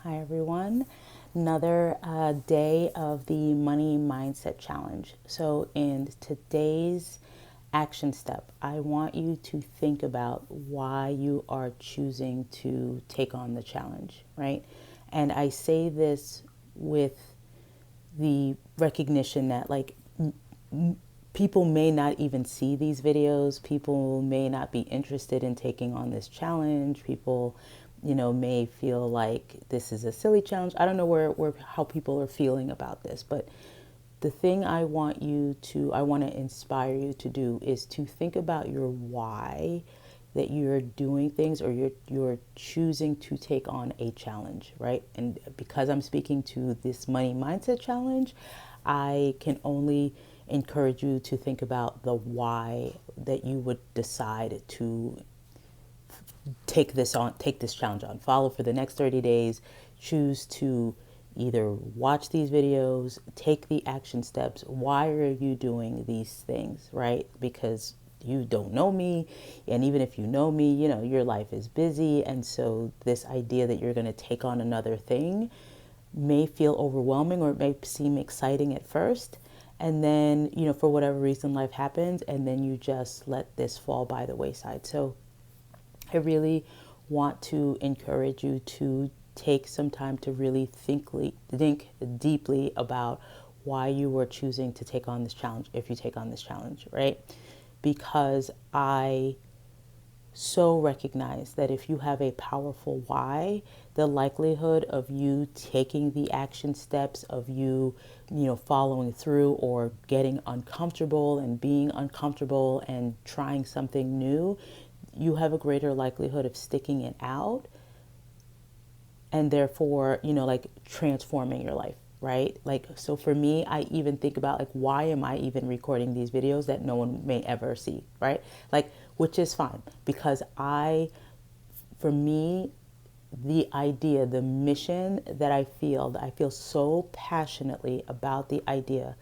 Hi, everyone. Another day of the Money Mindset Challenge. So, in today's action step, I want you to think about why you are choosing to take on the challenge, right? And I say this with the recognition that, like, people may not even see these videos. People may not be interested in taking on this challenge. People, may feel like this is a silly challenge. I don't know where how people are feeling about this, but the thing I want to inspire you to do is to think about your why that you're doing things, or you're choosing to take on a challenge, right? And because I'm speaking to this money mindset challenge, I can only encourage you to think about the why that you would decide to take this challenge on, follow for the next 30 days, choose to either watch these videos, take the action steps. Why are you doing these things, right? Because you don't know me, and even if you know me, your life is busy, and so this idea that you're going to take on another thing may feel overwhelming, or it may seem exciting at first, and then, for whatever reason, life happens, and then you just let this fall by the wayside. So I really want to encourage you to take some time to really think deeply about why you are choosing to take on this challenge, if you take on this challenge, right? Because I so recognize that if you have a powerful why, the likelihood of you taking the action steps, of you, following through, or getting uncomfortable and being uncomfortable and trying something new, you have a greater likelihood of sticking it out, and therefore, like, transforming your life, right? Like, so for me, I even think about, like, why am I even recording these videos that no one may ever see, right? Like, which is fine, because for me, the idea, the mission that I feel so passionately about the idea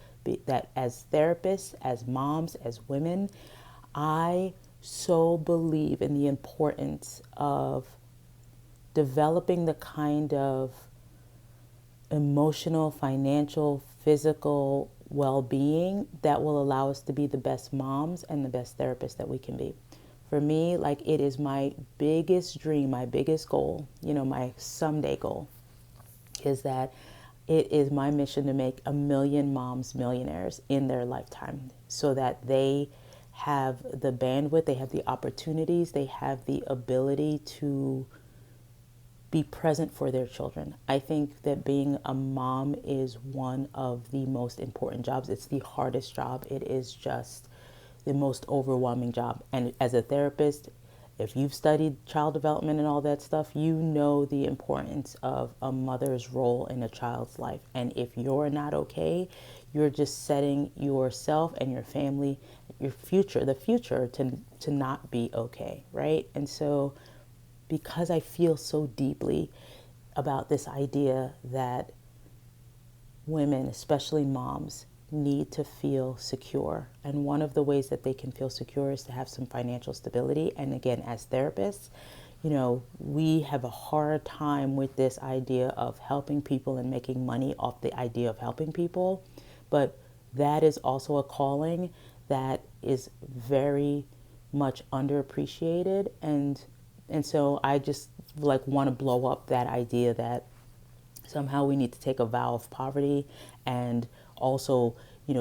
that as therapists, as moms, as women, I so believe in the importance of developing the kind of emotional, financial, physical well being that will allow us to be the best moms and the best therapists that we can be. For me, like, it is my biggest dream, my biggest goal, my someday goal is that it is my mission to make 1 million moms millionaires in their lifetime, so that they have the bandwidth, they have the opportunities, they have the ability to be present for their children. I think that being a mom is one of the most important jobs. It's the hardest job. It is just the most overwhelming job. And as a therapist, if you've studied child development and all that stuff, you know the importance of a mother's role in a child's life. And if you're not okay, you're just setting yourself and your family, your future, the future, to not be okay, right? And so, because I feel so deeply about this idea that women, especially moms, need to feel secure. And one of the ways that they can feel secure is to have some financial stability. And again, as therapists, we have a hard time with this idea of helping people and making money off the idea of helping people. But that is also a calling that is very much underappreciated. And so I just, like, want to blow up that idea that somehow we need to take a vow of poverty, and also,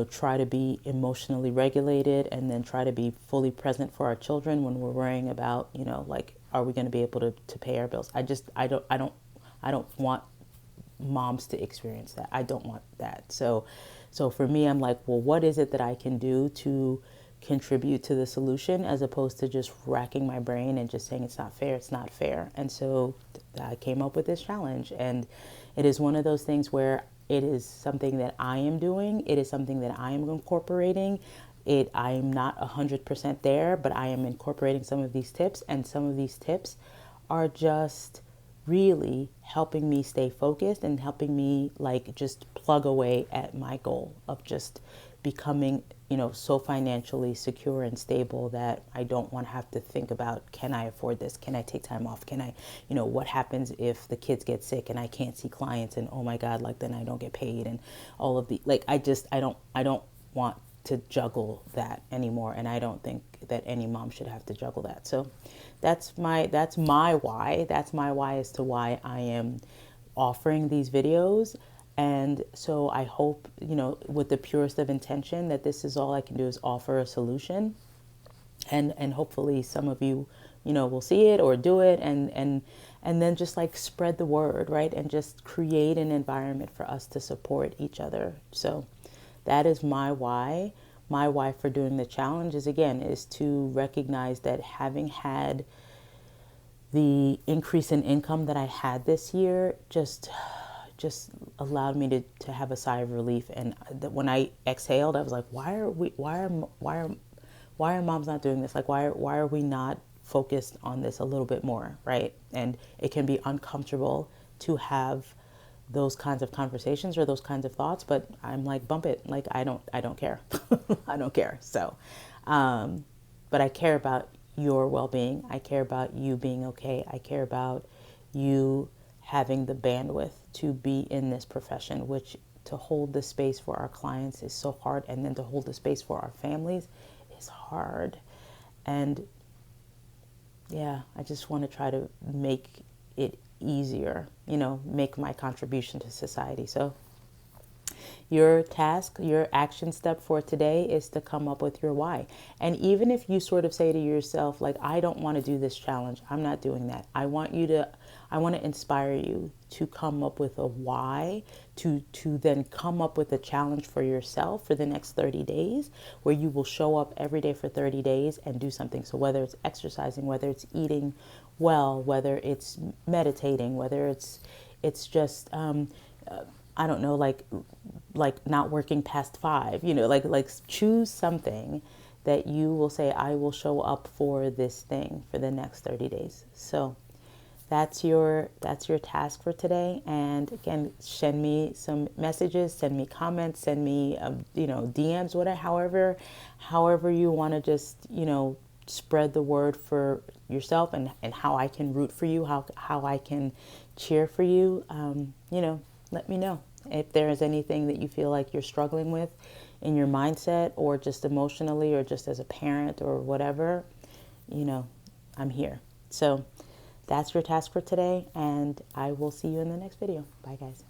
try to be emotionally regulated, and then try to be fully present for our children when we're worrying about, like, are we going to be able to pay our bills? I don't want moms to experience that. I don't want that. So for me, I'm like, well, what is it that I can do to contribute to the solution, as opposed to just racking my brain and just saying it's not fair, it's not fair. And so I came up with this challenge, and it is one of those things where it is something that I am doing. It is something that I am incorporating. I am not 100% there, but I am incorporating some of these tips, and some of these tips are just really helping me stay focused and helping me, like, just plug away at my goal of just becoming you know, so financially secure and stable that I don't want to have to think about, can I afford this? Can I take time off? Can I, you know, what happens if the kids get sick and I can't see clients and oh my God, like then I don't get paid and all of the, like, I don't want to juggle that anymore. And I don't think that any mom should have to juggle that. So that's my why. That's my why as to why I am offering these videos. And so I hope, you know, with the purest of intention, that this is all I can do is offer a solution. And hopefully some of you, you know, will see it or do it, and then just like spread the word, right? And just create an environment for us to support each other. So that is my why. My why for doing the challenge is, again, is to recognize that having had the increase in income that I had this year just allowed me to have a sigh of relief. And that when I exhaled, I was like, why are moms not doing this? Like, why are we not focused on this a little bit more, right? And it can be uncomfortable to have those kinds of conversations or those kinds of thoughts, but I'm like, bump it. Like, I don't care. I don't care. So, but I care about your well-being. I care about you being okay. I care about you having the bandwidth to be in this profession, which to hold the space for our clients is so hard. And then to hold the space for our families is hard. And yeah, I just want to try to make it easier, you know, make my contribution to society. So your task, your action step for today is to come up with your why. And even if you sort of say to yourself, like, I don't want to do this challenge, I'm not doing that. I want to inspire you to come up with a why, to then come up with a challenge for yourself for the next 30 days, where you will show up every day for 30 days and do something. So whether it's exercising, whether it's eating well, whether it's meditating, whether it's just, I don't know, like not working past 5, you know, like choose something that you will say, I will show up for this thing for the next 30 days. So that's your task for today. And again, send me some messages, send me comments, send me, you know, DMs, whatever, however you want to just, you know, spread the word for yourself and how I can root for you, how I can cheer for you. You know, let me know if there is anything that you feel like you're struggling with in your mindset or just emotionally or just as a parent or whatever, you know, I'm here. So that's your task for today, and I will see you in the next video. Bye, guys.